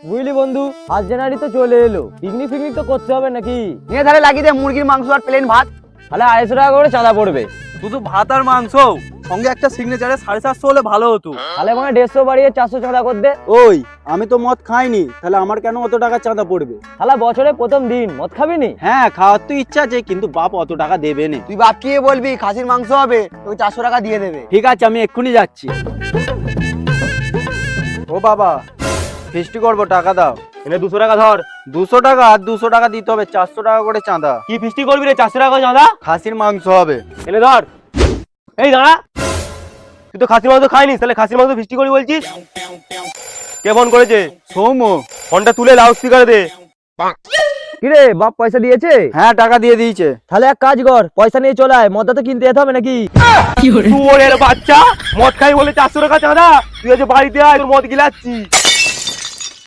বুঝলি বন্ধু, 1 জানুয়ারি তো চলে এলো, পিকনিক তো করতে হবে নাকি? নিয়ে তাহলে লাগিয়ে দে মুরগির মাংস আর প্লেন ভাত। তাহলে 250 টাকা করে চাঁদা পড়বে। শুধু ভাত আর মাংস, সঙ্গে একটা সিগনেচারে 750 হলে ভালো হতো। তাহলে মানে 150 বাড়িয়ে 400 চাঁদা করে দে। ওই আমি তো মদ খাইনি, তাহলে আমার কেন অত টাকা চাঁদা পড়বে? তাহলে বছরে প্রথম দিন মদ খাবি নি? হ্যাঁ, খাওয়ার তো ইচ্ছা আছে, কিন্তু বাপ অত টাকা দেবে না। তুই বাপকে বলবি খাসির মাংস হবে, তোকে 400 টাকা দিয়ে দেবে। ঠিক আছে, আমি এক্ষুনি যাচ্ছি। ও বাবা, ফিস্টি করবো, টাকা দাও। এনে 200 টাকা ধর। 200 টাকা? আর 200 টাকা দিতে হবে, 400 টাকা করে চাঁদা। কি ফিস্টি করবি রে? 400 টাকা চাঁদা? খাসির মাংস হবে। এনে ধর। এই দাঁড়া, তুই তো খাসির মাংস খাইনিস, তাহলে খাসির মাংস ফিস্টি করবি বলছিস? কে ফোন করেছে? সৌম্য। ফোনটা তুলে লাউড স্পিকারে দে। কিরে, বাপ পয়সা দিয়েছে? হ্যাঁ, টাকা দিয়ে দিয়েছে। তাহলে এক কাজ কর, পয়সা নিয়ে চলে আয়, মদটা তো কিনতে যেতে হবে নাকি? শুয়োরের বাচ্চা, মদ খাই বলে 400 টাকা চাঁদা, তুই আজ বাড়িতে আয়, তোর মদ গিলাচ্ছি।